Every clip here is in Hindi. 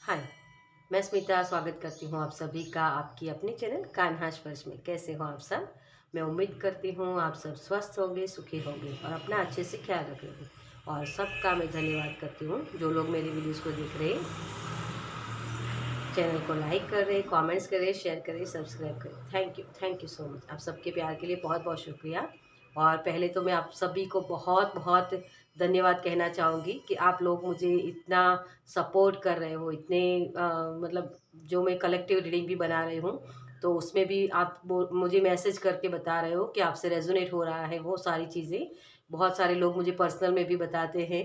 हाय, मैं स्मिता स्वागत करती हूँ आप सभी का आपकी अपने चैनल कान्हा स्पर्श में। कैसे हो आप सब? मैं उम्मीद करती हूँ आप सब स्वस्थ होंगे, सुखी होंगे और अपना अच्छे से ख्याल रखेंगे। और सबका मैं धन्यवाद करती हूँ जो लोग मेरी वीडियोस को देख रहे हैं, चैनल को लाइक कर रहे, कमेंट्स करें, शेयर करें, सब्सक्राइब करें। Thank you so much. आप सबके प्यार के लिए बहुत बहुत शुक्रिया। और पहले तो मैं आप सभी को बहुत बहुत धन्यवाद कहना चाहूँगी कि आप लोग मुझे इतना सपोर्ट कर रहे हो, इतने मतलब जो मैं कलेक्टिव रीडिंग भी बना रही हूँ, तो उसमें भी आप मुझे मैसेज करके बता रहे हो कि आपसे रेजोनेट हो रहा है वो सारी चीज़ें। बहुत सारे लोग मुझे पर्सनल में भी बताते हैं,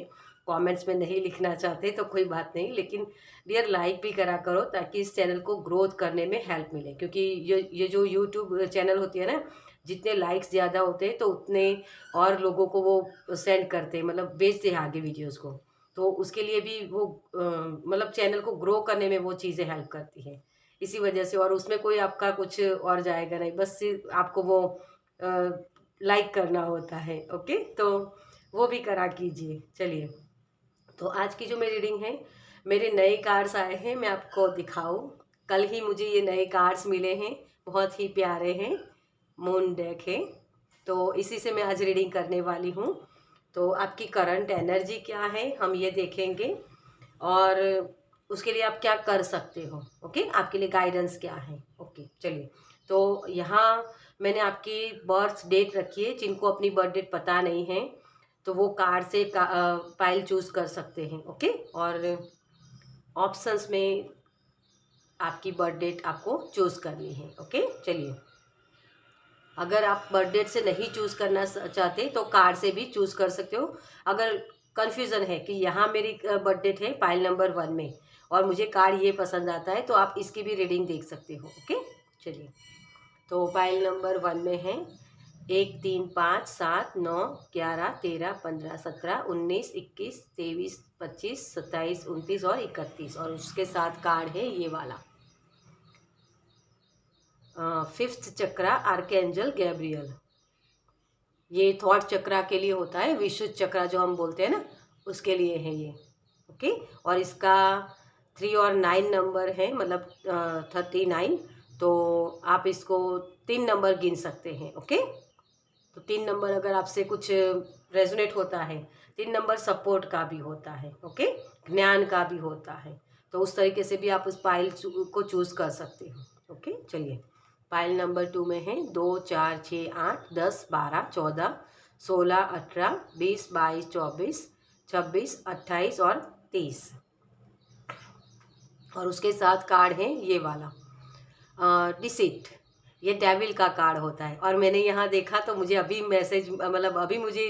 कमेंट्स में नहीं लिखना चाहते तो कोई बात नहीं, लेकिन डियर लाइक भी करा करो ताकि इस चैनल को ग्रोथ करने में हेल्प मिले। क्योंकि ये जो यूट्यूब चैनल होती है ना, जितने लाइक्स ज़्यादा होते हैं तो उतने और लोगों को वो सेंड करते हैं, मतलब भेजते हैं आगे वीडियोस को। तो उसके लिए भी वो मतलब चैनल को ग्रो करने में वो चीज़ें हेल्प करती हैं। इसी वजह से, और उसमें कोई आपका कुछ और जाएगा नहीं, बस सिर्फ आपको वो लाइक करना होता है। ओके, तो वो भी करा कीजिए। चलिए, तो आज की जो मेरी रीडिंग है, मेरे नए कार्ड्स आए हैं, मैं आपको दिखाऊं। कल ही मुझे ये नए कार्ड्स मिले हैं, बहुत ही प्यारे हैं। मून डेक है, तो इसी से मैं आज रीडिंग करने वाली हूँ। तो आपकी करंट एनर्जी क्या है हम ये देखेंगे, और उसके लिए आप क्या कर सकते हो। ओके, आपके लिए गाइडेंस क्या है। ओके, चलिए। तो यहाँ मैंने आपकी बर्थ डेट रखी है। जिनको अपनी बर्थ डेट पता नहीं है तो वो कार्ड से फाइल चूज कर सकते हैं। ओके, और ऑप्शंस में आपकी बर्थ डेट आपको चूज करनी है। ओके, चलिए। अगर आप बर्थ डेट से नहीं चूज करना चाहते तो कार्ड से भी चूज कर सकते हो। अगर कंफ्यूजन है कि यहाँ मेरी बर्थ डेट है पाइल नंबर 1 में और मुझे कार्ड ये पसंद आता है, तो आप इसकी भी रीडिंग देख सकते हो। ओके, चलिए। तो पाइल नंबर 1 में है 1, 3, 5, 7, 9, 11, 13, 15, 17, 19, 21, 23, 25, 27, 29 और 31। और उसके साथ कार्ड है ये वाला, फिफ्थ चक्रा आर्कएंजल गैब्रियल। ये थॉट चक्रा के लिए होता है, विशुद्ध चक्रा जो हम बोलते हैं ना, उसके लिए है ये। ओके, और इसका 3 और 9 नंबर है, मतलब 39। तो आप इसको 3 नंबर गिन सकते हैं। ओके, तो 3 नंबर अगर आपसे कुछ रेजोनेट होता है, 3 नंबर सपोर्ट का भी होता है। ओके, ज्ञान का भी होता है। तो उस तरीके से भी आप उस पाइल को चूज कर सकते हो। ओके, चलिए। पाइल नंबर 2 में है 2, 4, 6, 8, 10, 12, 14, 16, 18, 20, 22, 24, 26, 28 और 30। और उसके साथ कार्ड है ये वाला, डिसिट। ये डेविल का कार्ड होता है। और मैंने यहाँ देखा तो मुझे अभी मैसेज, मतलब अभी मुझे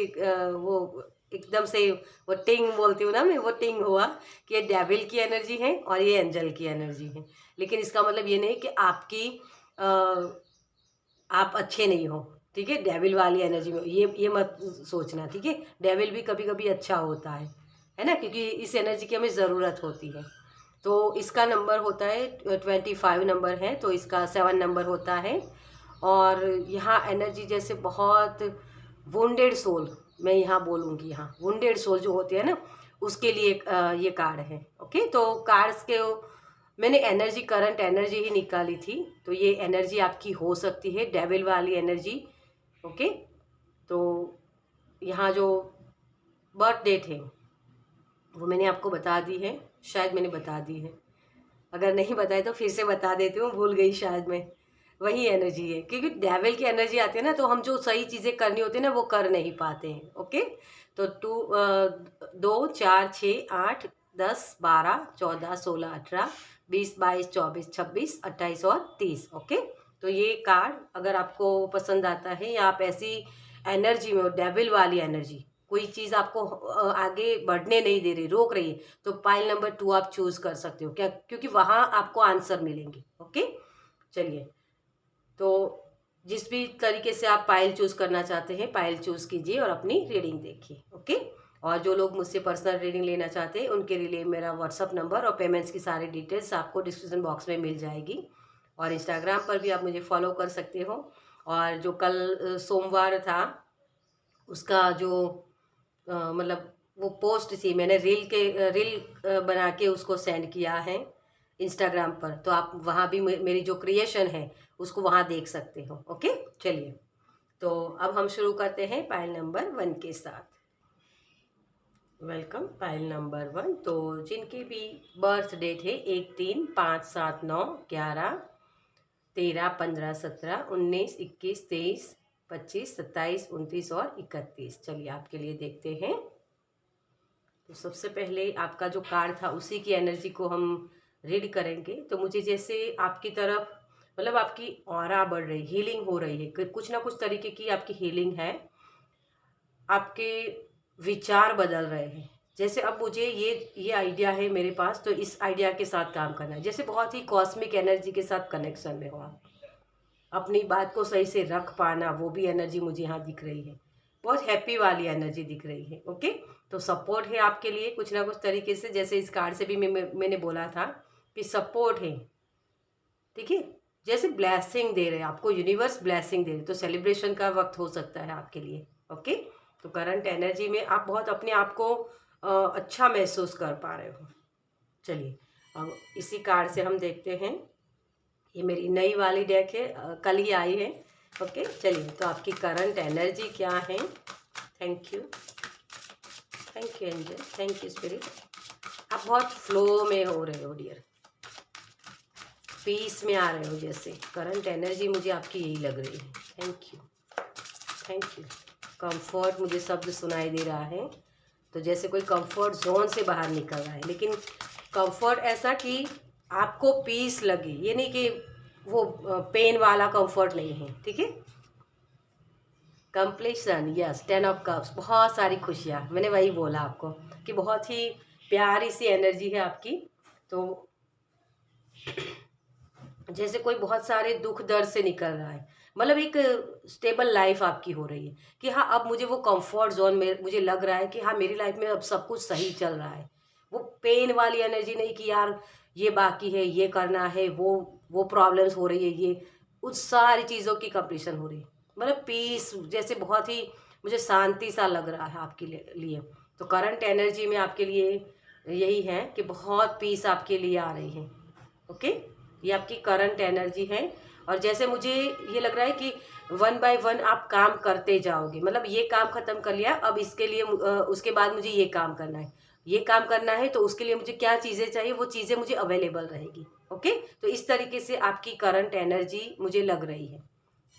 वो एकदम से वो टिंग बोलती हूँ ना मैं, वो टिंग हुआ कि ये डेविल की एनर्जी है और ये एंजल की एनर्जी है। लेकिन इसका मतलब ये नहीं कि आपकी आप अच्छे नहीं हो। ठीक है, डेविल वाली एनर्जी में ये मत सोचना। ठीक है, डेविल भी कभी कभी अच्छा होता है ना, क्योंकि इस एनर्जी की हमें ज़रूरत होती है। तो इसका नंबर होता है 25 नंबर है, तो इसका 7 नंबर होता है। और यहाँ एनर्जी जैसे बहुत वुंडेड सोल, मैं यहाँ बोलूँगी, यहाँ वुंडेड सोल जो होते हैं ना, उसके लिए ये कार्ड है। ओके, तो कार्ड्स के मैंने एनर्जी, करंट एनर्जी ही निकाली थी, तो ये एनर्जी आपकी हो सकती है, डेविल वाली एनर्जी। ओके, तो यहाँ जो बर्थ डेट है वो मैंने आपको बता दी है, शायद मैंने बता दी है। अगर नहीं बताए तो फिर से बता देती हूँ, भूल गई शायद मैं। वही एनर्जी है, क्योंकि डेविल की एनर्जी आती है ना, तो हम जो सही चीज़ें करनी होती है ना वो कर नहीं पाते हैं। ओके, तो 2, 4, 6, 8, 10, 12, 14, 16, 18, 20, 22, 24, 26, 28 और 30। ओके, तो ये कार्ड अगर आपको पसंद आता है या आप ऐसी एनर्जी में हो, डेविल वाली एनर्जी, कोई चीज़ आपको आगे बढ़ने नहीं दे रही, रोक रही है, तो पाइल नंबर 2 आप चूज कर सकते हो क्या, क्योंकि वहां आपको आंसर मिलेंगे। ओके, चलिए। तो जिस भी तरीके से आप पाइल चूज करना चाहते हैं, पाइल चूज कीजिए और अपनी रीडिंग देखिए। ओके, और जो लोग मुझसे पर्सनल रीडिंग लेना चाहते हैं उनके लिए मेरा व्हाट्सअप नंबर और पेमेंट्स की सारी डिटेल्स आपको डिस्क्रिप्शन बॉक्स में मिल जाएगी। और इंस्टाग्राम पर भी आप मुझे फॉलो कर सकते हो। और जो कल सोमवार था, उसका जो मतलब वो पोस्ट थी, मैंने रील बना के उसको सेंड किया है इंस्टाग्राम पर, तो आप वहाँ भी मेरी जो क्रिएशन है उसको वहाँ देख सकते हो। ओके, चलिए तो अब हम शुरू करते हैं पायल नंबर 1 के साथ। Welcome pile number 1। तो जिनकी भी बर्थ डेट है 1, 3, 5, 7, 9, 11, 13, 15, 17, 19, 21, 23, 25, 27, 29 और 31, चलिए आपके लिए देखते हैं। तो सबसे पहले आपका जो कार्ड था उसी की एनर्जी को हम रीड करेंगे। तो मुझे जैसे आपकी तरफ मतलब आपकी ऑरा बढ़ रही, हीलिंग हो रही है, कुछ ना कुछ तरीके की आपकी हीलिंग है, आपके विचार बदल रहे हैं। जैसे अब मुझे ये आइडिया है मेरे पास, तो इस आइडिया के साथ काम करना है। जैसे बहुत ही कॉस्मिक एनर्जी के साथ कनेक्शन में हो आप, अपनी बात को सही से रख पाना, वो भी एनर्जी मुझे यहाँ दिख रही है। बहुत हैप्पी वाली एनर्जी दिख रही है। ओके, तो सपोर्ट है आपके लिए कुछ ना कुछ तरीके से। जैसे इस कार्ड से भी मैंने बोला था कि सपोर्ट है, ठीक है। जैसे ब्लेसिंग दे रहे हैं आपको, यूनिवर्स ब्लेसिंग दे रहे, तो सेलिब्रेशन का वक्त हो सकता है आपके लिए। ओके, तो करंट एनर्जी में आप बहुत अपने आप को अच्छा महसूस कर पा रहे हो। चलिए अब इसी कार्ड से हम देखते हैं। ये मेरी नई वाली डेक है, कल ही आई है। ओके, चलिए तो आपकी करंट एनर्जी क्या है। Thank you angel, thank you spirit. आप बहुत फ्लो में हो रहे हो डियर, पीस में आ रहे हो। जैसे करंट एनर्जी मुझे आपकी यही लग रही है। Thank you. कंफर्ट मुझे शब्द सुनाई दे रहा है, तो जैसे कोई कंफर्ट जोन से बाहर निकल रहा है, लेकिन कंफर्ट ऐसा कि आपको पीस लगे, ये नहीं कि वो पेन वाला कंफर्ट नहीं है, ठीक है। कंप्लीशन, यस, 10 ऑफ कप्स, बहुत सारी खुशियाँ। मैंने वही बोला आपको कि बहुत ही प्यारी सी एनर्जी है आपकी। तो जैसे कोई बहुत सारे दुख दर्द से निकल रहा है, मतलब एक स्टेबल लाइफ आपकी हो रही है कि हाँ अब मुझे वो कंफर्ट जोन में मुझे लग रहा है कि हाँ मेरी लाइफ में अब सब कुछ सही चल रहा है। वो पेन वाली एनर्जी नहीं कि यार ये बाकी है, ये करना है, वो प्रॉब्लम्स हो रही है, ये उस सारी चीज़ों की कंप्लीशन हो रही है। मतलब पीस, जैसे बहुत ही मुझे शांति सा लग रहा है आपके लिए। तो करंट एनर्जी में आपके लिए यही है कि बहुत पीस आपके लिए आ रही है। ओके, ये आपकी करंट एनर्जी है। और जैसे मुझे ये लग रहा है कि 1 बाय 1 आप काम करते जाओगे, मतलब ये काम खत्म कर लिया, अब इसके लिए उसके बाद मुझे ये काम करना है, ये काम करना है, तो उसके लिए मुझे क्या चीज़ें चाहिए, वो चीज़ें मुझे अवेलेबल रहेगी। ओके, तो इस तरीके से आपकी करंट एनर्जी मुझे लग रही है।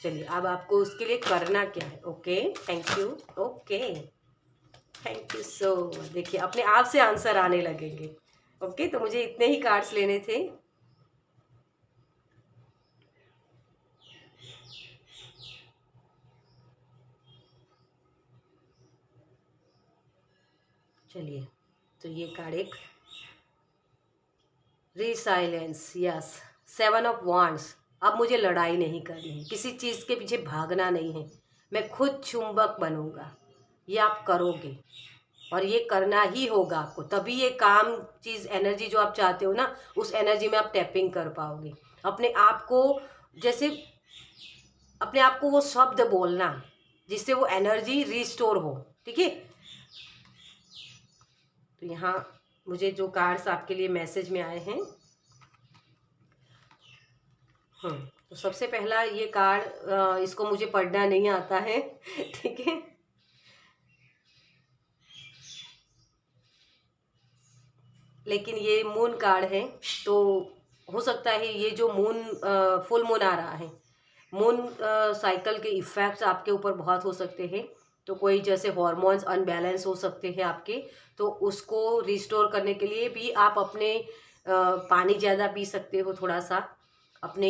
चलिए अब आपको उसके लिए करना क्या है। Okay, thank you. Okay, thank you so much. देखिए अपने आप से आंसर आने लगेंगे। ओके, तो मुझे इतने ही कार्ड्स लेने थे। चलिए, तो ये कार्ड एक रिसाइलेंस, यस, 7 ऑफ वांड्स। अब मुझे लड़ाई नहीं करनी है, किसी चीज़ के पीछे भागना नहीं है, मैं खुद चुंबक बनूंगा। ये आप करोगे और ये करना ही होगा आपको, तभी ये काम चीज़ एनर्जी जो आप चाहते हो ना, उस एनर्जी में आप टैपिंग कर पाओगे। अपने आप को, जैसे अपने आप को वो शब्द बोलना जिससे वो एनर्जी रिस्टोर हो, ठीक है। तो यहाँ मुझे जो कार्ड्स आपके लिए मैसेज में आए हैं, तो सबसे पहला ये कार्ड, इसको मुझे पढ़ना नहीं आता है ठीक है। लेकिन ये मून कार्ड है, तो हो सकता है ये जो मून फुल मून आ रहा है, मून साइकिल के इफ़ेक्ट्स आपके ऊपर बहुत हो सकते हैं। तो कोई जैसे हार्मोन्स अनबैलेंस हो सकते हैं आपके, तो उसको रिस्टोर करने के लिए भी आप अपने पानी ज़्यादा पी सकते हो, थोड़ा सा अपने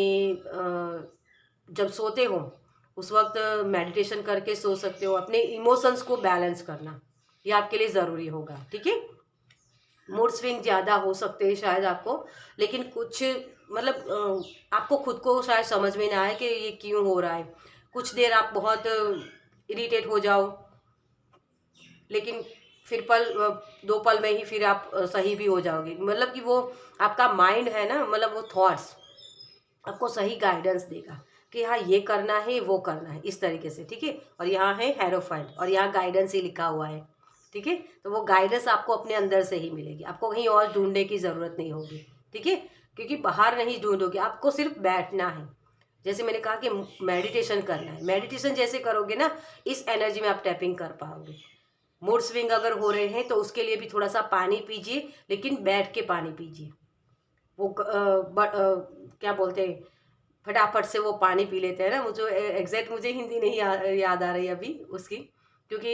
जब सोते हो उस वक्त मेडिटेशन करके सो सकते हो। अपने इमोशंस को बैलेंस करना ये आपके लिए ज़रूरी होगा, ठीक है। मूड स्विंग ज़्यादा हो सकते हैं शायद आपको, लेकिन कुछ मतलब आपको खुद को शायद समझ में ना आए कि ये क्यों हो रहा है। कुछ देर आप बहुत इरिटेट हो जाओ, लेकिन फिर 2 पल में ही फिर आप सही भी हो जाओगे। मतलब कि वो आपका माइंड है ना, मतलब वो थॉट्स आपको सही गाइडेंस देगा कि हाँ ये करना है, वो करना है, इस तरीके से, ठीक है। और यहाँ है हेरोफाइट और यहाँ गाइडेंस ही लिखा हुआ है। ठीक है। तो वो गाइडेंस आपको अपने अंदर से ही मिलेगी, आपको कहीं और ढूंढने की ज़रूरत नहीं होगी, ठीक है। क्योंकि बाहर नहीं ढूंढोगे, आपको सिर्फ बैठना है। जैसे मैंने कहा कि मेडिटेशन करना है, मेडिटेशन जैसे करोगे ना, इस एनर्जी में आप टैपिंग कर पाओगे। मूड स्विंग अगर हो रहे हैं तो उसके लिए भी थोड़ा सा पानी पीजिए, लेकिन बैठ के पानी पीजिए। वो क्या बोलते हैं, फटाफट से वो पानी पी लेते हैं ना, मुझे एग्जैक्ट मुझे हिंदी नहीं याद आ रही अभी उसकी। क्योंकि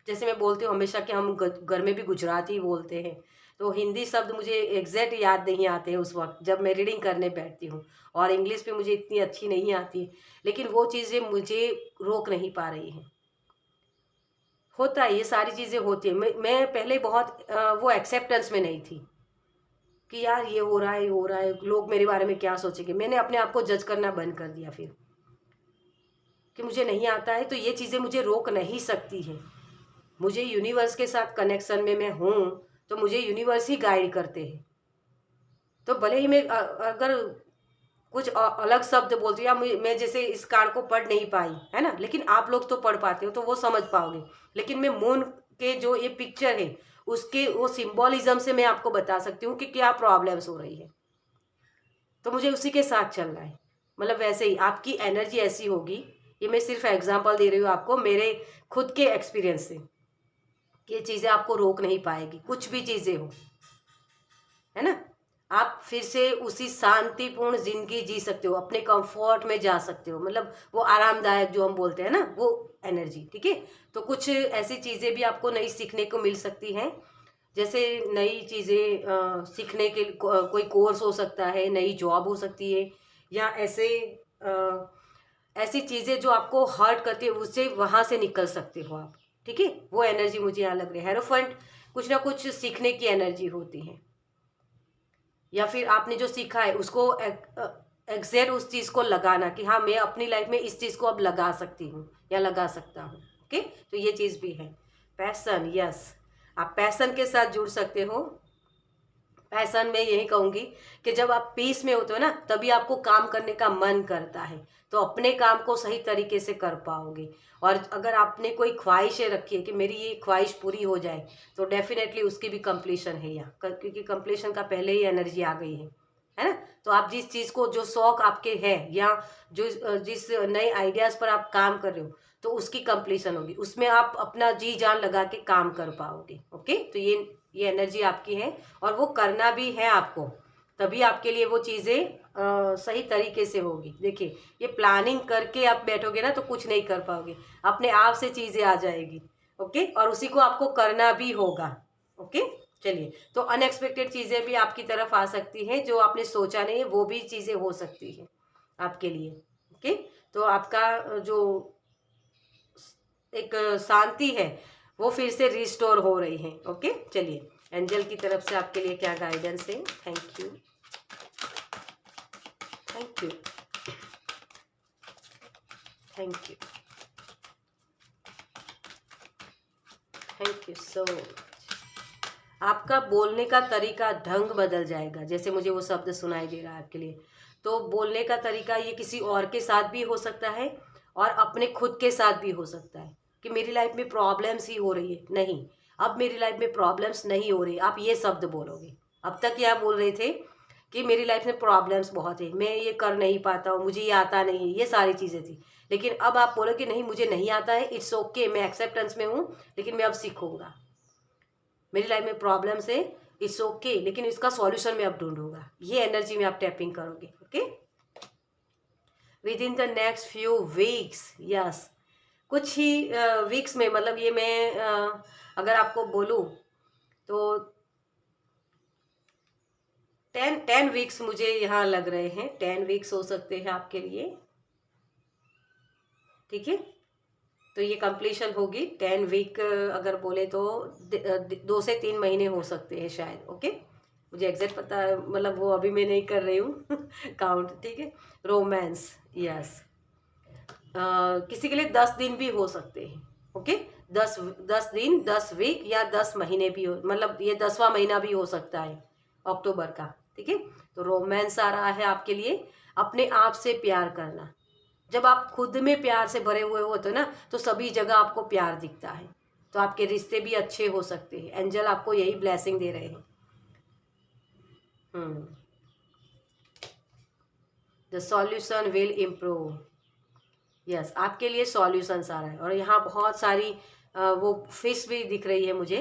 जैसे मैं बोलती हूँ हमेशा कि हम घर में भी गुजराती बोलते हैं, तो हिंदी शब्द मुझे एग्जैक्ट याद नहीं आते हैं उस वक्त जब मैं रीडिंग करने बैठती हूँ। और इंग्लिश भी मुझे इतनी अच्छी नहीं आती, लेकिन वो चीज़ें मुझे रोक नहीं पा रही हैं। होता है, ये सारी चीज़ें होती हैं। मैं पहले बहुत वो एक्सेप्टेंस में नहीं थी कि यार ये हो रहा है, ये हो रहा है, लोग मेरे बारे में क्या सोचेंगे। मैंने अपने आप को जज करना बंद कर दिया फिर, कि मुझे नहीं आता है तो ये चीज़ें मुझे रोक नहीं सकती हैं। मुझे यूनिवर्स के साथ कनेक्शन में मैं हूँ, तो मुझे यूनिवर्स ही गाइड करते हैं। तो भले ही मैं अगर कुछ अलग शब्द बोलती हूँ, या मैं जैसे इस कार्ड को पढ़ नहीं पाई है ना, लेकिन आप लोग तो पढ़ पाते हो तो वो समझ पाओगे। लेकिन मैं मून के जो ये पिक्चर है उसके वो सिंबोलिज्म से मैं आपको बता सकती हूँ कि क्या प्रॉब्लम्स हो रही है। तो मुझे उसी के साथ चलना है। मतलब वैसे ही आपकी एनर्जी ऐसी होगी, ये मैं सिर्फ एग्जांपल दे रही हूँ आपको मेरे खुद के एक्सपीरियंस से, कि ये चीज़ें आपको रोक नहीं पाएगी, कुछ भी चीज़ें हो, है ना। आप फिर से उसी शांतिपूर्ण जिंदगी जी सकते हो, अपने कंफर्ट में जा सकते हो, मतलब वो आरामदायक जो हम बोलते हैं ना, वो एनर्जी, ठीक है। तो कुछ ऐसी चीज़ें भी आपको नई सीखने को मिल सकती हैं। जैसे नई चीज़ें सीखने के कोई कोर्स हो सकता है, नई जॉब हो सकती है, या अ, ऐसी चीज़ें जो आपको हर्ट करती है उससे वहाँ से निकल सकते हो आप, ठीक है। वो एनर्जी मुझे यहाँ लग रही है। हेरोफेंट कुछ ना कुछ सीखने की एनर्जी होती है, या फिर आपने जो सीखा है उसको एग्जैक्ट उस चीज़ को लगाना कि हाँ मैं अपनी लाइफ में इस चीज़ को अब लगा सकती हूँ या लगा सकता हूँ, ओके। तो ये चीज़ भी है। पैसन, यस, आप पैसन के साथ जुड़ सकते हो। पैसन में यही कहूँगी कि जब आप पीस में होते हो ना, तभी आपको काम करने का मन करता है, तो अपने काम को सही तरीके से कर पाओगे। और अगर आपने कोई ख्वाहिशें रखी है कि मेरी ये ख्वाहिश पूरी हो जाए, तो डेफिनेटली उसकी भी कंप्लीशन है यहाँ, क्योंकि कंप्लीशन का पहले ही एनर्जी आ गई है ना। तो आप जिस चीज़ को, जो शौक आपके है, या जो जिस नए आइडियाज़ पर आप काम कर रहे हो, तो उसकी कंप्लीशन होगी, उसमें आप अपना जी जान लगा के काम कर पाओगे, ओके। तो ये एनर्जी आपकी है, और वो करना भी है आपको, तभी आपके लिए वो चीज़ें सही तरीके से होगी। देखिए, ये प्लानिंग करके आप बैठोगे ना तो कुछ नहीं कर पाओगे, अपने आप से चीज़ें आ जाएगी, ओके। और उसी को आपको करना भी होगा, ओके। चलिए, तो अनएक्सपेक्टेड चीज़ें भी आपकी तरफ आ सकती हैं, जो आपने सोचा नहीं है वो भी चीज़ें हो सकती हैं आपके लिए, ओके। तो आपका जो एक शांति है वो फिर से रिस्टोर हो रही है, ओके। चलिए, एंजल की तरफ से आपके लिए क्या गाइडेंस है। Thank you, thank you, thank you, thank you so much. आपका बोलने का तरीका, ढंग बदल जाएगा। जैसे मुझे वो शब्द सुनाई दे रहा है आपके लिए, तो बोलने का तरीका ये किसी और के साथ भी हो सकता है, और अपने खुद के साथ भी हो सकता है कि मेरी लाइफ में प्रॉब्लम्स ही हो रही है। नहीं, अब मेरी लाइफ में प्रॉब्लम्स नहीं हो रही, आप ये शब्द बोलोगे। अब तक क्या बोल रहे थे कि मेरी लाइफ में प्रॉब्लम्स बहुत है, मैं ये कर नहीं पाता हूँ, मुझे ये आता नहीं है, ये सारी चीज़ें थी। लेकिन अब आप बोलोगे नहीं, मुझे नहीं आता है, इट्स ओके, मैं एक्सेप्टेंस में हूँ, लेकिन मैं अब सीखूंगा। मेरी लाइफ में प्रॉब्लम्स है, इट्स ओके, लेकिन इसका सॉल्यूशन मैं अब ढूंढूंगा। ये एनर्जी में आप टैपिंग करोगे, okay. With in the next few weeks, yes, कुछ ही वीक्स में, मतलब ये मैं अगर आपको बोलूँ तो 10 वीक्स मुझे यहाँ लग रहे हैं। 10 वीक्स हो सकते हैं आपके लिए, ठीक है। तो ये कंप्लीशन होगी 10 वीक, अगर बोले तो 2 से 3 महीने हो सकते हैं शायद, ओके। मुझे एग्जैक्ट पता, मतलब वो अभी मैं नहीं कर रही हूँ काउंट, ठीक है। रोमांस, यस, किसी के लिए 10 दिन भी हो सकते हैं, ओके। 10 दिन, 10 वीक, या 10 महीने भी हो, मतलब ये 10वां महीना भी हो सकता है अक्टूबर का, ठीक है। तो रोमांस आ रहा है आपके लिए। अपने आप से प्यार करना, जब आप खुद में प्यार से भरे हुए होते हो ना, तो सभी जगह आपको प्यार दिखता है। तो आपके रिश्ते भी अच्छे हो सकते हैं। एंजल आपको यही ब्लेसिंग दे रहे हैं। The solution will improve. Yes, आपके लिए सॉल्यूशंस आ रहा है। और यहाँ बहुत सारी वो फिश भी दिख रही है मुझे।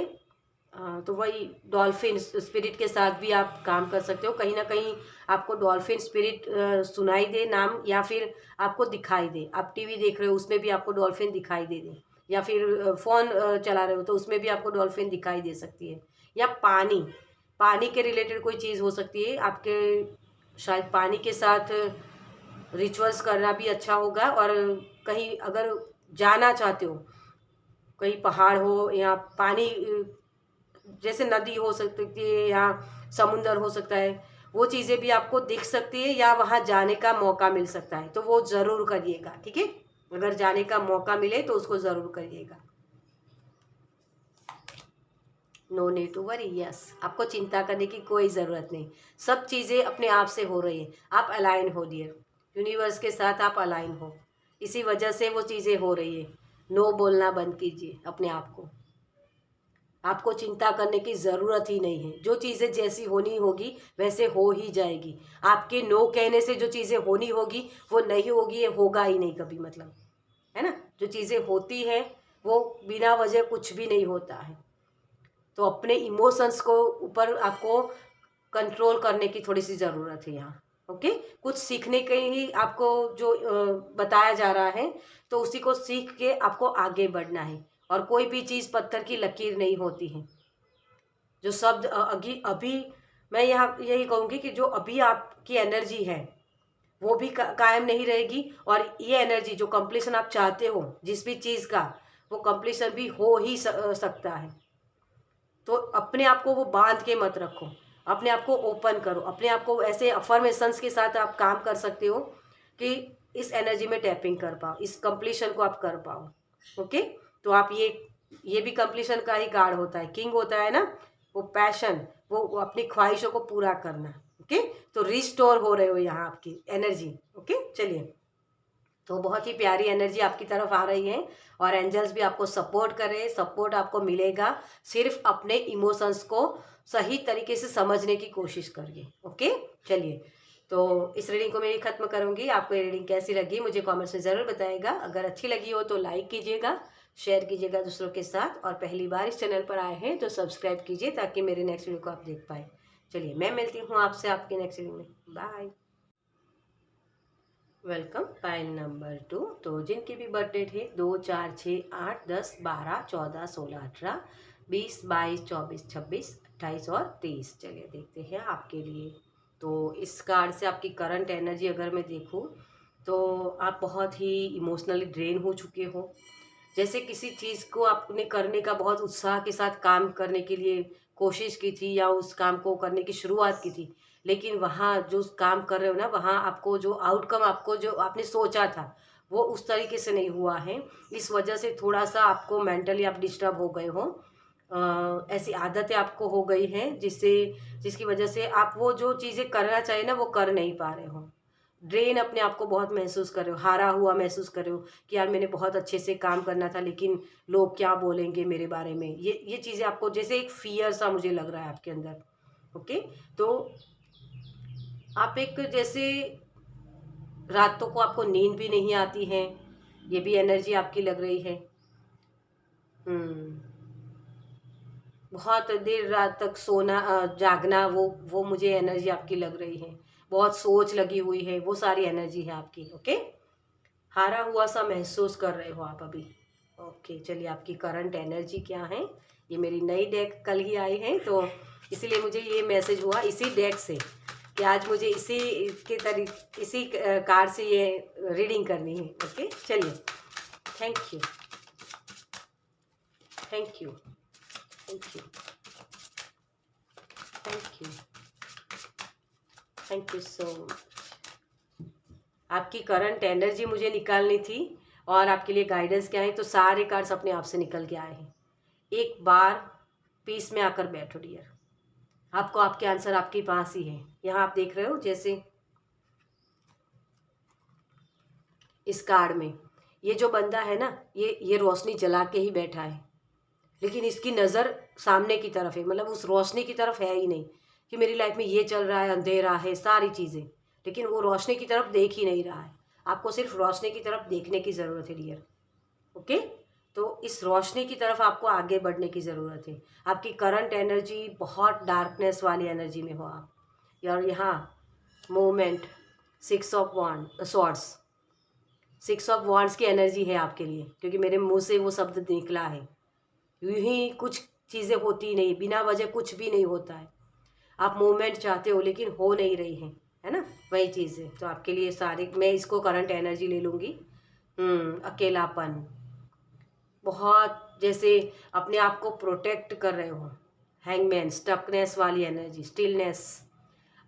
तो वही डॉल्फिन स्पिरिट के साथ भी आप काम कर सकते हो। कहीं ना कहीं आपको डॉल्फिन स्पिरिट सुनाई दे नाम, या फिर आपको दिखाई दे। आप टीवी देख रहे हो उसमें भी आपको डॉल्फिन दिखाई दे, या फिर फ़ोन चला रहे हो तो उसमें भी आपको डॉल्फिन दिखाई दे सकती है। या पानी, पानी के रिलेटेड कोई चीज़ हो सकती है आपके। शायद पानी के साथ रिचुअल्स करना भी अच्छा होगा। और कहीं अगर जाना चाहते हो, कहीं पहाड़ हो या पानी, जैसे नदी हो सकती है या समुंदर हो सकता है, वो चीज़ें भी आपको दिख सकती है या वहाँ जाने का मौका मिल सकता है। तो वो ज़रूर करिएगा, ठीक है। अगर जाने का मौका मिले तो उसको ज़रूर करिएगा। No need to worry. Yes, आपको चिंता करने की कोई ज़रूरत नहीं। सब चीज़ें अपने आप से हो रही है। आप अलाइन हो डियर, यूनिवर्स के साथ आप अलाइन हो, इसी वजह से वो चीज़ें हो रही है। नो बोलना बंद कीजिए अपने आप को। आपको चिंता करने की ज़रूरत ही नहीं है। जो चीज़ें जैसी होनी होगी वैसे हो ही जाएगी। आपके नो कहने से जो चीज़ें होनी होगी वो नहीं होगी, ये होगा ही नहीं कभी, मतलब, है ना। जो चीज़ें होती हैं वो बिना वजह कुछ भी नहीं होता है। तो अपने इमोशंस को ऊपर आपको कंट्रोल करने की थोड़ी सी ज़रूरत है यहाँ। ओके, कुछ सीखने के ही आपको जो बताया जा रहा है, तो उसी को सीख के आपको आगे बढ़ना है। और कोई भी चीज़ पत्थर की लकीर नहीं होती है। जो शब्द अभी अभी मैं यहाँ यही कहूँगी कि जो अभी आपकी एनर्जी है वो भी कायम नहीं रहेगी। और ये एनर्जी जो कंप्लीशन आप चाहते हो जिस भी चीज़ का, वो कंप्लीशन भी हो ही सकता है। तो अपने आप को वो बांध के मत रखो, अपने आप को ओपन करो। अपने आप को ऐसे अफर्मेशंस के साथ आप काम कर सकते हो कि इस एनर्जी में टैपिंग कर पाओ, इस कंप्लीशन को आप कर पाओ। ओके, तो आप ये भी कंप्लीशन का ही कार्ड होता है। किंग होता है ना, वो पैशन, वो अपनी ख्वाहिशों को पूरा करना। ओके, तो रिस्टोर हो रहे हो यहाँ आपकी एनर्जी। ओके, चलिए, तो बहुत ही प्यारी एनर्जी आपकी तरफ आ रही है। और एंजल्स भी आपको सपोर्ट कर रहे हैं। सपोर्ट आपको मिलेगा, सिर्फ अपने इमोशंस को सही तरीके से समझने की कोशिश करिए। ओके, चलिए, तो इस रीडिंग को मैं ही खत्म करूंगी। आपको ये रीडिंग कैसी लगी मुझे कमेंट्स में ज़रूर बताइएगा। अगर अच्छी लगी हो तो लाइक कीजिएगा, शेयर कीजिएगा दूसरों के साथ। और पहली बार इस चैनल पर आए हैं तो सब्सक्राइब कीजिए ताकि मेरे नेक्स्ट वीडियो को आप देख पाए। चलिए, मैं मिलती हूँ आपसे आपके नेक्स्ट वीडियो में। बाय। वेलकम। Pile number 2। तो जिनकी भी बर्थ डेट है 2, 4, 6, 8, 10, 12, 14, 16, 18, 20, 22, 24, 26, 28 और 23। चलिए देखते हैं आपके लिए। तो इस कार्ड से आपकी करंट एनर्जी अगर मैं देखूं तो आप बहुत ही इमोशनली ड्रेन हो चुके हो। जैसे किसी चीज़ को आपने करने का बहुत उत्साह के साथ काम करने के लिए कोशिश की थी या उस काम को करने की शुरुआत की थी, लेकिन वहाँ जो काम कर रहे हो ना, वहाँ आपको जो आउटकम आपको जो आपने सोचा था वो उस तरीके से नहीं हुआ है। इस वजह से थोड़ा सा आपको मेंटली आप डिस्टर्ब हो गए हो। ऐसी आदतें आपको हो गई हैं जिसकी वजह से आप वो जो चीज़ें करना चाहिए ना वो कर नहीं पा रहे हो। ड्रेन अपने आप को बहुत महसूस कर रहे हो, हारा हुआ महसूस कर रहे हो कि यार मैंने बहुत अच्छे से काम करना था लेकिन लोग क्या बोलेंगे मेरे बारे में। ये चीज़ें आपको जैसे एक फियर सा मुझे लग रहा है आपके अंदर। ओके, तो आप एक जैसे रातों को आपको नींद भी नहीं आती है, ये भी एनर्जी आपकी लग रही है। बहुत देर रात तक सोना जागना, वो मुझे एनर्जी आपकी लग रही है। बहुत सोच लगी हुई है, वो सारी एनर्जी है आपकी। ओके, हारा हुआ सा महसूस कर रहे हो आप अभी। ओके, चलिए, आपकी करंट एनर्जी क्या है। ये मेरी नई डेक कल ही आई है तो इसीलिए मुझे ये मैसेज हुआ इसी डेक से कि आज मुझे इसी कार्ड से ये रीडिंग करनी है। ओके, चलिए, thank you, thank you, thank you, thank you, thank you so much. आपकी करंट एनर्जी मुझे निकालनी थी और आपके लिए गाइडेंस क्या है, तो सारे कार्ड्स अपने आप से निकल के आए हैं। एक बार पीस में आकर बैठो डियर, आपको आपके आंसर आपके पास ही है। यहाँ आप देख रहे हो जैसे इस कार्ड में ये जो बंदा है ना, ये रोशनी जला के ही बैठा है। लेकिन इसकी नज़र सामने की तरफ है, मतलब उस रोशनी की तरफ है ही नहीं कि मेरी लाइफ में ये चल रहा है, अंधेरा है, सारी चीज़ें, लेकिन वो रोशनी की तरफ देख ही नहीं रहा है। आपको सिर्फ रोशनी की तरफ देखने की ज़रूरत है डियर। ओके, तो इस रोशनी की तरफ आपको आगे बढ़ने की ज़रूरत है। आपकी करंट एनर्जी बहुत डार्कनेस वाली एनर्जी में हो आप, और यहाँ movement 6 of six of wands की एनर्जी है आपके लिए, क्योंकि मेरे मुंह से वो शब्द निकला है। यूं ही कुछ चीज़ें होती नहीं, बिना वजह कुछ भी नहीं होता है। आप मूवमेंट चाहते हो लेकिन हो नहीं रही हैं, है ना, वही चीज़ है। तो आपके लिए सारे, मैं इसको करंट एनर्जी ले लूँगी। अकेलापन, बहुत जैसे अपने आप को प्रोटेक्ट कर रहे हो। हैंगमैन, स्टकनेस वाली एनर्जी, स्टिलनेस।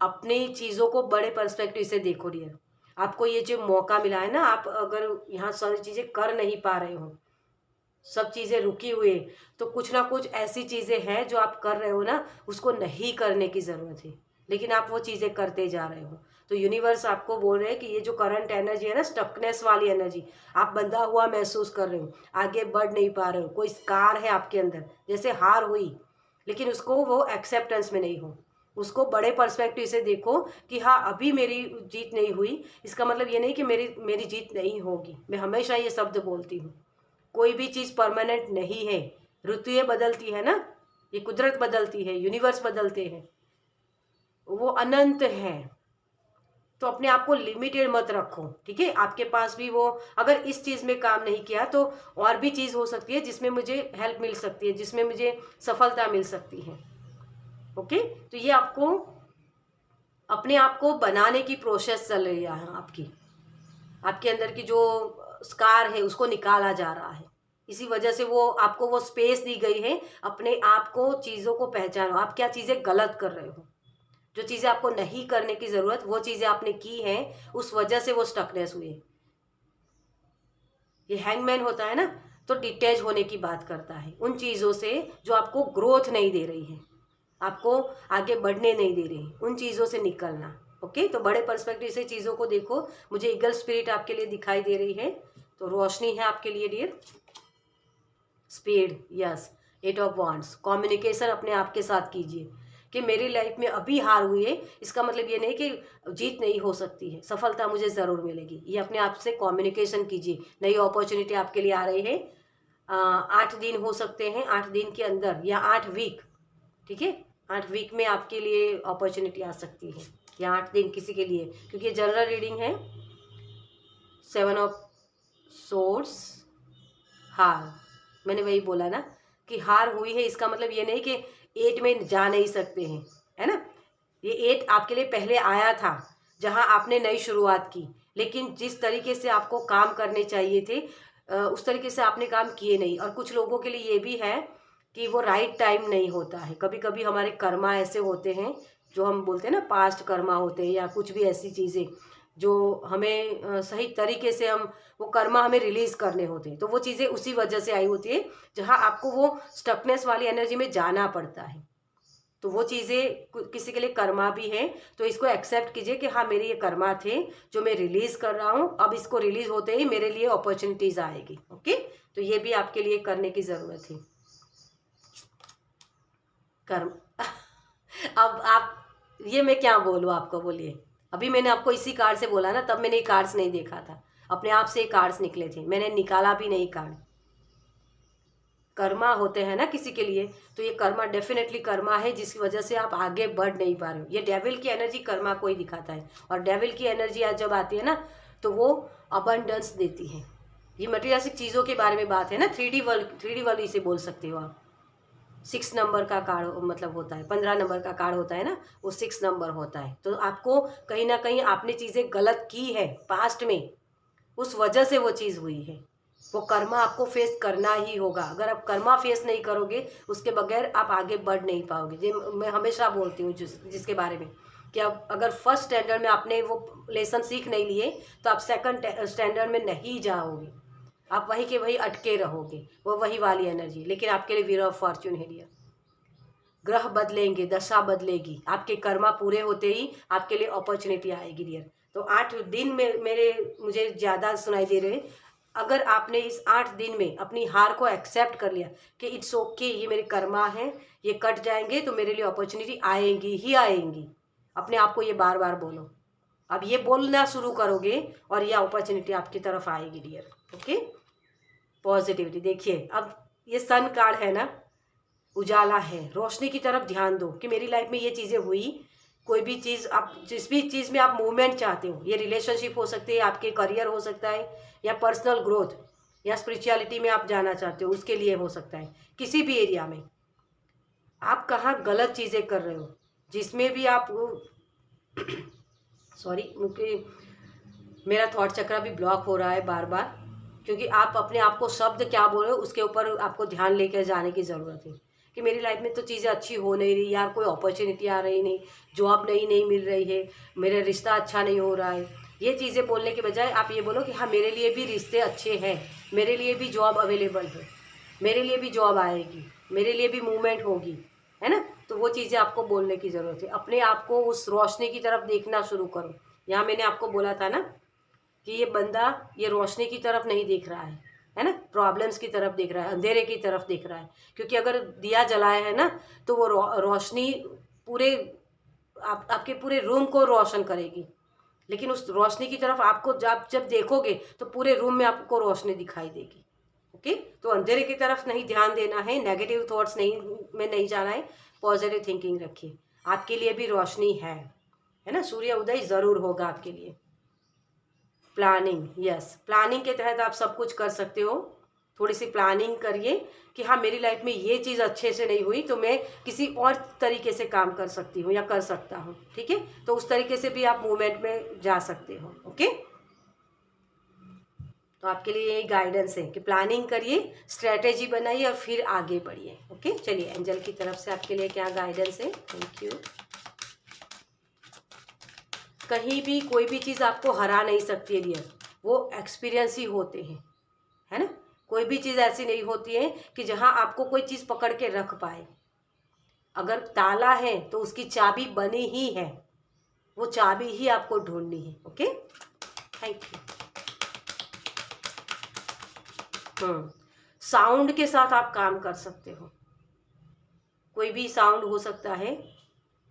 अपनी चीज़ों को बड़े पर्सपेक्टिव से देखो डियर। आपको ये जो मौका मिला है ना, आप अगर यहाँ सारी चीज़ें कर नहीं पा रहे हो, सब चीज़ें रुकी हुई, तो कुछ ना कुछ ऐसी चीज़ें हैं जो आप कर रहे हो ना, उसको नहीं करने की ज़रूरत है, लेकिन आप वो चीज़ें करते जा रहे हो। तो यूनिवर्स आपको बोल रहे हैं कि ये जो करंट एनर्जी है ना, स्टकनेस वाली एनर्जी, आप बंधा हुआ महसूस कर रहे हो, आगे बढ़ नहीं पा रहे हो, कोई स्कार है आपके अंदर, जैसे हार हुई, लेकिन उसको वो एक्सेप्टेंस में नहीं हो। उसको बड़े पर्सपेक्टिव से देखो कि हाँ, अभी मेरी जीत नहीं हुई, इसका मतलब ये नहीं कि मेरी मेरी जीत नहीं होगी। मैं हमेशा ये शब्द बोलती हूँ, कोई भी चीज़ परमानेंट नहीं है। ऋतुएं बदलती है ना, ये कुदरत बदलती है, यूनिवर्स बदलते हैं, वो अनंत है। तो अपने आप को लिमिटेड मत रखो, ठीक है। आपके पास भी वो, अगर इस चीज़ में काम नहीं किया तो और भी चीज़ हो सकती है जिसमें मुझे हेल्प मिल सकती है, जिसमें मुझे सफलता मिल सकती है। ओके, तो ये आपको अपने आप को बनाने की प्रोसेस चल रही है आपकी। आपके अंदर की जो स्कार है उसको निकाला जा रहा है। इसी वजह से वो आपको वो स्पेस दी गई है, अपने आप को, चीज़ों को पहचानो। आप क्या चीज़ें गलत कर रहे हो, जो चीज़ें आपको नहीं करने की ज़रूरत, वो चीज़ें आपने की हैं, उस वजह से वो स्टकनेस हुई है। ये हैंगमैन होता है ना, तो डिटैच होने की बात करता है उन चीज़ों से जो आपको ग्रोथ नहीं दे रही है, आपको आगे बढ़ने नहीं दे रही, उन चीज़ों से निकलना। ओके, तो बड़े पर्सपेक्टिव से चीज़ों को देखो। मुझे ईगल स्पिरिट आपके लिए दिखाई दे रही है, तो रोशनी है आपके लिए dear. Speed, yes. 8 of wands, communication अपने आप के साथ कीजिए कि मेरी लाइफ में अभी हार हुई है, इसका मतलब ये नहीं कि जीत नहीं हो सकती है, सफलता मुझे ज़रूर मिलेगी। ये अपने आप से कम्युनिकेशन कीजिए। नई अपॉर्चुनिटी आपके लिए आ रही है। 8 दिन हो सकते हैं, 8 दिन के अंदर, या 8 वीक, ठीक है। 8 वीक में आपके लिए अपॉर्चुनिटी आ सकती है, या 8 दिन किसी के लिए, क्योंकि ये जनरल रीडिंग है। 7 ऑफ सोर्स, हार, मैंने वही बोला ना कि हार हुई है, इसका मतलब ये नहीं कि 8 में जा नहीं सकते हैं, है ना। ये 8 आपके लिए पहले आया था, जहां आपने नई शुरुआत की, लेकिन जिस तरीके से आपको काम करने चाहिए थे उस तरीके से आपने काम किए नहीं। और कुछ लोगों के लिए ये भी है कि वो राइट टाइम नहीं होता है। कभी कभी हमारे कर्मा ऐसे होते हैं, जो हम बोलते हैं ना, पास्ट कर्मा होते हैं, या कुछ भी ऐसी चीज़ें जो हमें सही तरीके से, हम वो कर्मा हमें रिलीज करने होते हैं, तो वो चीज़ें उसी वजह से आई होती है जहाँ आपको वो स्टकनेस वाली एनर्जी में जाना पड़ता है। तो वो चीज़ें किसी के लिए कर्मा भी है, तो इसको एक्सेप्ट कीजिए कि हाँ, मेरे ये कर्मा थे जो मैं रिलीज कर रहा हूँ, अब इसको रिलीज होते ही मेरे लिए अपॉर्चुनिटीज आएगी। ओके, तो ये भी आपके लिए करने की ज़रूरत है, कर्म। अब आप, ये मैं क्या बोलूँ आपको, बोलिए। अभी मैंने आपको इसी कार्ड से बोला ना, तब मैंने कार्ड्स नहीं देखा था, अपने आप से कार्ड्स निकले थे, मैंने निकाला भी नहीं कार्ड। कर्मा होते हैं ना किसी के लिए, तो ये कर्मा डेफिनेटली कर्मा है, जिसकी वजह से आप आगे बढ़ नहीं पा रहे हो। ये डेविल की एनर्जी कर्मा को ही दिखाता है, और डेविल की एनर्जी आज जब आती है ना, तो वो अबंडेंस देती है। ये मटेरियलिस्टिक चीज़ों के बारे में बात है ना, 3D वर्ल्ड इसे बोल सकते हो आप। 6 नंबर का कार्ड मतलब होता है, 15 नंबर का कार्ड होता है ना, वो 6 नंबर होता है। तो आपको कहीं ना कहीं आपने चीज़ें गलत की है पास्ट में, उस वजह से वो चीज़ हुई है। वो कर्मा आपको फेस करना ही होगा। अगर आप कर्मा फेस नहीं करोगे, उसके बगैर आप आगे बढ़ नहीं पाओगे। जो मैं हमेशा बोलती हूँ, जिसके बारे में कि अब अगर फर्स्ट स्टैंडर्ड में आपने वो लेसन सीख नहीं लिए, तो आप सेकंड स्टैंडर्ड में नहीं जाओगे, आप वहीं के वहीं अटके रहोगे। वो वही वाली एनर्जी, लेकिन आपके लिए व्हील ऑफ फॉर्च्यून है डियर। ग्रह बदलेंगे, दशा बदलेगी, आपके कर्मा पूरे होते ही आपके लिए अपॉर्चुनिटी आएगी डियर। तो 8 दिन में मुझे ज़्यादा सुनाई दे रहे, अगर आपने इस 8 दिन में अपनी हार को एक्सेप्ट कर लिया कि इट्स ओके, ये मेरे कर्मा हैं, ये कट जाएंगे तो मेरे लिए अपॉर्चुनिटी आएंगी ही आएंगी, अपने आप को ये बार बार बोलो। अब ये बोलना शुरू करोगे और ये अपॉर्चुनिटी आपकी तरफ आएगी डियर। Okay, positivity. देखिए अब ये सन कार्ड है ना, उजाला है, रोशनी की तरफ ध्यान दो कि मेरी लाइफ में ये चीज़ें हुई। कोई भी चीज़, आप जिस भी चीज़ में आप मूवमेंट चाहते हो, ये रिलेशनशिप हो सकती है, आपके करियर हो सकता है, या पर्सनल ग्रोथ, या स्पिरिचुअलिटी में आप जाना चाहते हो, उसके लिए हो सकता है। किसी भी एरिया में आप कहाँ गलत चीज़ें कर रहे हो, जिसमें भी आप सॉरी, क्योंकि मेरा थॉट चक्र भी ब्लॉक हो रहा है बार बार, क्योंकि आप अपने आप को शब्द क्या बोल रहे हो उसके ऊपर आपको ध्यान लेकर जाने की ज़रूरत है कि मेरी लाइफ में तो चीज़ें अच्छी हो नहीं रही यार, कोई अपॉर्चुनिटी आ रही नहीं, जॉब नहीं मिल रही है, मेरा रिश्ता अच्छा नहीं हो रहा है। ये चीज़ें बोलने के बजाय आप ये बोलो कि हाँ, मेरे लिए भी रिश्ते अच्छे हैं, मेरे लिए भी जॉब अवेलेबल है, मेरे लिए भी जॉब आएगी, मेरे लिए भी मूवमेंट होगी, है ना। तो वो चीज़ें आपको बोलने की ज़रूरत है। अपने आप को उस रोशनी की तरफ देखना शुरू करो। यहाँ मैंने आपको बोला था ना कि ये बंदा ये रोशनी की तरफ नहीं देख रहा है ना, प्रॉब्लम्स की तरफ देख रहा है, अंधेरे की तरफ देख रहा है। क्योंकि अगर दिया जलाया है ना तो वो रोशनी पूरे आपके पूरे रूम को रोशन करेगी। लेकिन उस रोशनी की तरफ आपको जब देखोगे तो पूरे रूम में आपको रोशनी दिखाई देगी। ओके, तो अंधेरे की तरफ नहीं ध्यान देना है, नेगेटिव थॉट्स में नहीं जाना है, पॉजिटिव थिंकिंग रखिए। आपके लिए भी रोशनी है ना, सूर्य उदय ज़रूर होगा आपके लिए। प्लानिंग, यस, प्लानिंग के तहत आप सब कुछ कर सकते हो। थोड़ी सी प्लानिंग करिए कि हाँ, मेरी लाइफ में ये चीज़ अच्छे से नहीं हुई तो मैं किसी और तरीके से काम कर सकती हूँ या कर सकता हूँ। ठीक है, तो उस तरीके से भी आप मूवमेंट में जा सकते हो। ओके, तो आपके लिए यही गाइडेंस है कि प्लानिंग करिए, स्ट्रेटेजी बनाइए और फिर आगे बढ़िए। ओके, चलिए एंजल की तरफ से आपके लिए क्या गाइडेंस है। Thank you. कहीं भी कोई भी चीज़ आपको हरा नहीं सकती है डियर, वो एक्सपीरियंस ही होते हैं, है ना। कोई भी चीज़ ऐसी नहीं होती है कि जहाँ आपको कोई चीज़ पकड़ के रख पाए। अगर ताला है तो उसकी चाबी बनी ही है, वो चाबी ही आपको ढूंढनी है। Okay, thank you. साउंड के साथ आप काम कर सकते हो, कोई भी साउंड हो सकता है।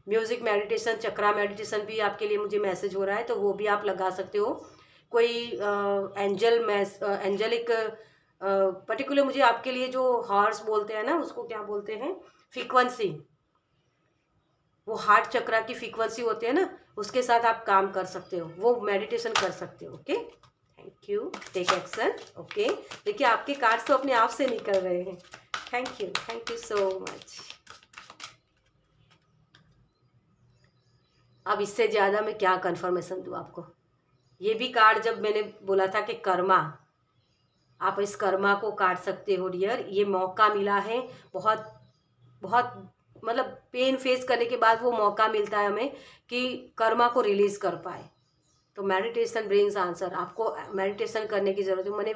म्यूजिक मेडिटेशन, चक्रा मेडिटेशन भी आपके लिए मुझे मैसेज हो रहा है, तो वो भी आप लगा सकते हो। कोई एंजलिक पर्टिकुलर मुझे आपके लिए जो हॉर्स बोलते हैं ना, उसको क्या बोलते हैं, फ्रीक्वेंसी, वो हार्ट चक्रा की फ्रीक्वेंसी होती है ना, उसके साथ आप काम कर सकते हो, वो मेडिटेशन कर सकते हो। Okay, thank you. Take action. Okay, देखिए आपके कार्ड्स तो अपने आप से निकल रहे हैं। Thank you so much. अब इससे ज़्यादा मैं क्या कंफर्मेशन दूँ आपको। ये भी कार्ड जब मैंने बोला था कि कर्मा, आप इस कर्मा को काट सकते हो डियर, ये मौका मिला है, बहुत बहुत मतलब पेन फेस करने के बाद वो मौका मिलता है हमें कि कर्मा को रिलीज कर पाए। तो मेडिटेशन ब्रिंग्स आंसर, आपको मेडिटेशन करने की ज़रूरत है। मैंने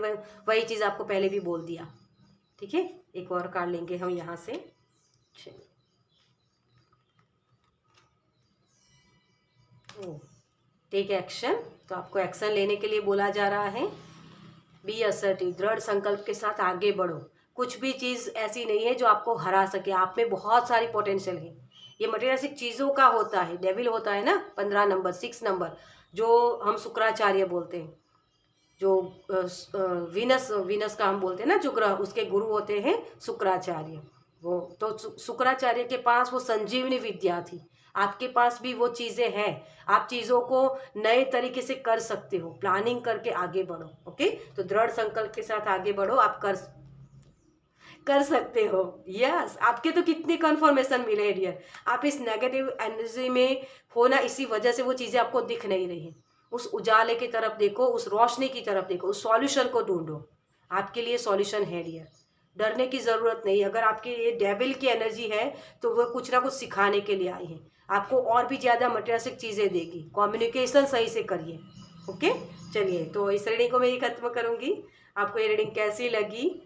वही चीज़ आपको पहले भी बोल दिया। ठीक है, एक और कार्ड लेंगे हम यहाँ से। टेक एक्शन, तो आपको एक्शन लेने के लिए बोला जा रहा है। बी असर्टिव, दृढ़ संकल्प के साथ आगे बढ़ो। कुछ भी चीज़ ऐसी नहीं है जो आपको हरा सके, आप में बहुत सारी पोटेंशियल है। ये मटेरियलिस्टिक चीज़ों का होता है, डेविल होता है ना 15 नंबर, 6 नंबर, जो हम शुक्राचार्य बोलते हैं, जो वीनस का हम बोलते हैं ना जो ग्रह, उसके गुरु होते हैं शुक्राचार्य। वो तो शुक्राचार्य के पास वो संजीवनी विद्या थी, आपके पास भी वो चीज़ें हैं। आप चीज़ों को नए तरीके से कर सकते हो, प्लानिंग करके आगे बढ़ो। ओके, तो दृढ़ संकल्प के साथ आगे बढ़ो, आप कर सकते हो। यस, आपके तो कितनी कन्फर्मेशन मिले हैं डियर। आप इस नेगेटिव एनर्जी में हो ना, इसी वजह से वो चीज़ें आपको दिख नहीं रही हैं। उस उजाले की तरफ देखो, उस रोशनी की तरफ देखो, उस सॉल्यूशन को ढूंढो। आपके लिए सॉल्यूशन है डियर, डरने की ज़रूरत नहीं। अगर आपके ये डेविल की एनर्जी है तो वो कुछ ना कुछ सिखाने के लिए आई है, आपको और भी ज़्यादा मटेरियलिस्टिक चीज़ें देगी। कम्युनिकेशन सही से करिए। ओके, चलिए, तो इस रीडिंग को मैं ये खत्म करूँगी। आपको ये रीडिंग कैसी लगी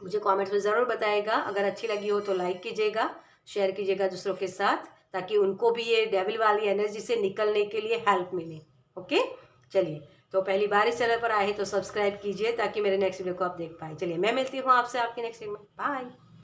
मुझे कमेंट्स में ज़रूर बताइएगा। अगर अच्छी लगी हो तो लाइक कीजिएगा, शेयर कीजिएगा दूसरों के साथ, ताकि उनको भी ये डेविल वाली एनर्जी से निकलने के लिए हेल्प मिले। ओके, चलिए, तो पहली बार इस चैनल पर आए हैं तो सब्सक्राइब कीजिए ताकि मेरे नेक्स्ट वीडियो को आप देख पाए। चलिए मैं मिलती हूँ आपसे आपके नेक्स्ट वीडियो में। बाय।